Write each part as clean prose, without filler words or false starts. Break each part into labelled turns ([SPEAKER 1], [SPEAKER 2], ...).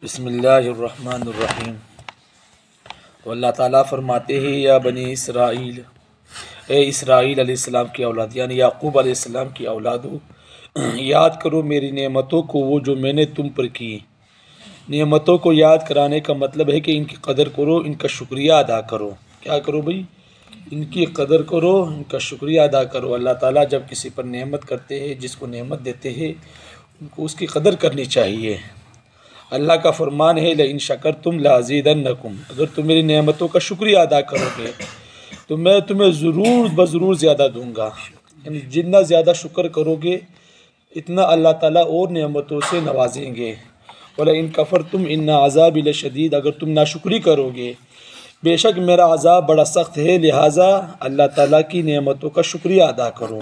[SPEAKER 1] बिस्मिल्लाहिर्रहमानिर्रहीम। तो अल्लाह ताला फरमाते हैं, या बनी इसराइल, ए इसराइल अलैहिस्सलाम की औलाद यानी याकूब अलैहिस्सलाम की औलाद हो, याद करो मेरी नेमतों को, वो जो मैंने तुम पर की। नेमतों को याद कराने का मतलब है कि इनकी कदर करो, इनका शुक्रिया अदा करो। क्या करो भाई? इनकी कदर करो, इनका शुक्रिया अदा करो। अल्लाह ताला जब किसी पर नेमत करते हैं, जिसको नेमत देते हैं, उनको उसकी कदर करनी चाहिए। अल्लाह का फरमान है, इन शकरतुम लाज़ीदन्नकुम, अगर तुम मेरी नेमतों का शुक्रिया अदा करोगे तो मैं तुम्हें ज़रूर ज़रूर ज़्यादा दूँगा। यानी जितना ज़्यादा शुक्र करोगे इतना अल्लाह ताला और नेमतों से नवाजेंगे। वला इन कफ़रतुम इन्ना अज़ाबी लशदीद, अगर तुम नाशुक्री करोगे बेशक मेरा अज़ाब बड़ा सख्त है। लिहाजा अल्लाह ताला की नेमतों का शुक्रिया अदा करो।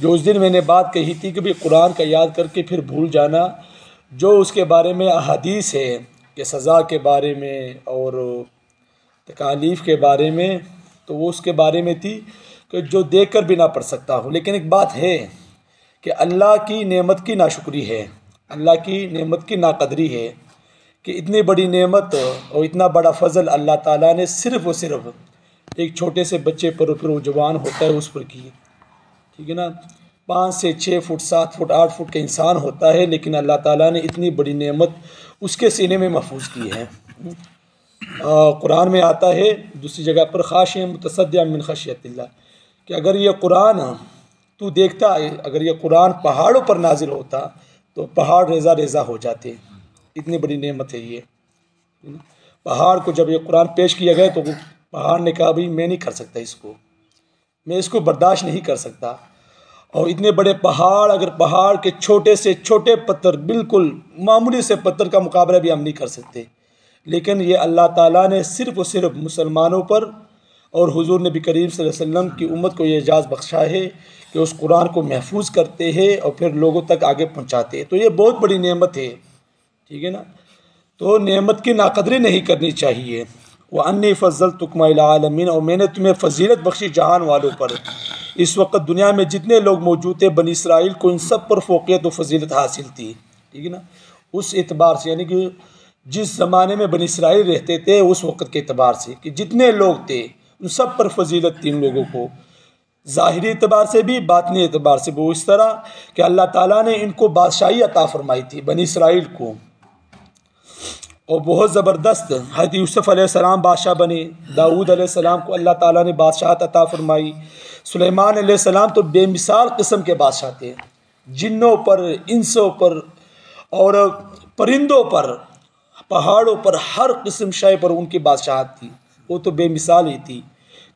[SPEAKER 1] जो उस दिन मैंने बात कही थी कि भाई कुरान का याद करके फिर भूल जाना, जो उसके बारे में अहादीस है कि सज़ा के बारे में और तकालीफ़ के बारे में, तो वो उसके बारे में थी कि जो देख कर भी ना पढ़ सकता हो। लेकिन एक बात है कि अल्लाह की नेमत की नाशुक्री है, अल्लाह की नेमत की नाकदरी है कि इतनी बड़ी नेमत और इतना बड़ा फ़ज़ल अल्लाह ताला ने सिर्फ़ और सिर्फ एक छोटे से बच्चे पर, फिर वो जवान होता है उस पर की। ठीक है ना? 5 से 6 फुट 7 फुट 8 फुट का इंसान होता है, लेकिन अल्लाह ताला ने इतनी बड़ी नेमत उसके सीने में महफूज की है। कुरान में आता है दूसरी जगह पर, खाशियम मुतसद्दिअम मिन खशियतिल्लाह, कि अगर ये कुरान तू देखता है, अगर ये कुरान पहाड़ों पर नाजिल होता तो पहाड़ रेज़ा रेज़ा हो जाते। इतनी बड़ी नेमत है ये। पहाड़ को जब ये कुरान पेश किया गया तो पहाड़ ने कहा, भाई मैं नहीं कर सकता इसको, मैं इसको बर्दाश्त नहीं कर सकता। और इतने बड़े पहाड़, अगर पहाड़ के छोटे से छोटे पत्थर, बिल्कुल मामूली से पत्थर का मुकाबला भी हम नहीं कर सकते, लेकिन ये अल्लाह ताला ने सिर्फ़ और सिर्फ मुसलमानों पर और हुजूर नबी करीम सल्लल्लाहु अलैहि वसल्लम की उम्मत को ये एजाज़ बख्शा है कि उस कुरान को महफूज करते हैं और फिर लोगों तक आगे पहुँचाते हैं। तो ये बहुत बड़ी नेमत है। ठीक है ना? तो नेमत की नाकदरी नहीं करनी चाहिए। व अन्नी फ़ज़्ज़लतुकुम अला आलमीन, और मैंने तुम्हें फ़जीलत बख्शी जहान वालों पर। इस वक्त दुनिया में जितने लोग मौजूद थे बनी इसराइल को इन सब पर फ़ौक़ियत व फ़जीलत हासिल थी। ठीक है ना? उस एतबार से, यानी कि जिस ज़माने में बनी इसराइल रहते थे उस वक्त के एतबार से कि जितने लोग थे उन सब पर फ़जीलत थी। उन लोगों को ज़ाहिरी एतबार से भी, बातनी एतबार से भी। वो इस तरह कि अल्लाह ताला ने इनको बादशाही अता फ़रमाई थी बनी इसराइल को, और बहुत ज़बरदस्त। हज़रत यूसुफ़ अलैहिस्सलाम बादशाह बने, दाऊद अलैहिस्सलाम को अल्लाह ताला ने बादशाहत अता फ़रमाई, सुलेमान अलैहिस्सलाम तो बेमिसाल किस्म के बादशाह थे। जिन्नों पर, इंसों पर और परिंदों पर, पहाड़ों पर, हर किस्म शय पर उनकी बादशाहत थी। वो तो बेमिसाल ही थी।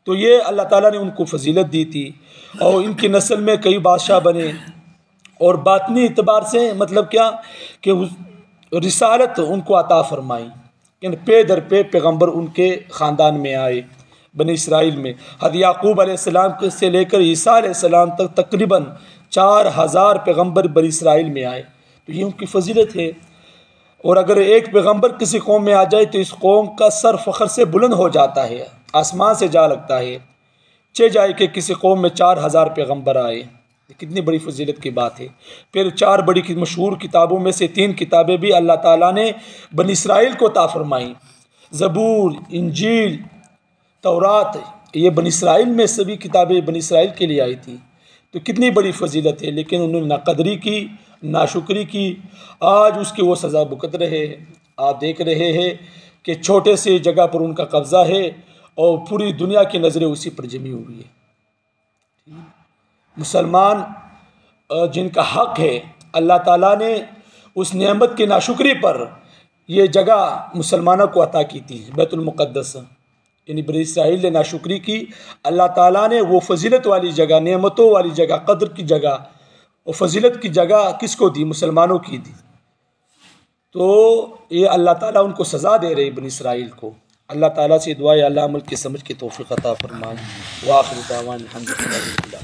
[SPEAKER 1] तो ये अल्लाह ताला ने उनको फजीलत दी थी और इनकी नस्ल में कई बादशाह बने। और बातनी एतबार से मतलब क्या कि रिसालत उनको अता फ़रमाई, यानी पे दर पे पैगम्बर उनके ख़ानदान में आए बनी इसराइल में। हज़रत याकूब अलैहिस्सलाम से लेकर ईसा अलैहिस्सलाम तक तकरीबन 4000 पैगम्बर बनी इसराइल में आए। तो ये उनकी फजीलत है। और अगर एक पैगम्बर किसी कौम में आ जाए तो इस कौम का सर फ़ख्र से बुलंद हो जाता है, आसमान से जा लगता है। चे जाए कि किसी कौम में 4000 पैगम्बर आए, कितनी बड़ी फजीलत की बात है। फिर 4 बड़ी मशहूर किताबों में से 3 किताबें भी अल्लाह ताला ने बनी इसराइल को अता फ़रमाई। ज़बूर, इंजील, तौरात, ये बनी इसराइल में सभी किताबें बनी इसराइल के लिए आई थी। तो कितनी बड़ी फजीलत है, लेकिन उन्होंने नाकदरी की, नाशुक्री की। आज उसकी वो सज़ा भुगत रहे हैं। आप देख रहे हैं कि छोटे से जगह पर उनका कब्ज़ा है और पूरी दुनिया की नज़रें उसी पर जमी हुई है। मुसलमान जिनका हक़ है, अल्लाह ताला ने उस नेमत की नाशुक्री पर यह जगह मुसलमानों को अता की थी, बैतुल मुक़द्दस। यानी बनी इसराइल ने नाशुक्री की, अल्लाह ताला ने वो फजीलत वाली जगह, नेमतों वाली जगह, कद्र की जगह और फजीलत की जगह किसको दी? मुसलमानों की दी। तो ये अल्लाह ताला उनको सज़ा दे रही बनी इसराइल को। अल्लाह ताला से दुआ है अल्लाह अमल की समझ की तौफ़ीक़ अता फ़रमाए। व आखिर दावाना अल्हम्दुलिल्लाह।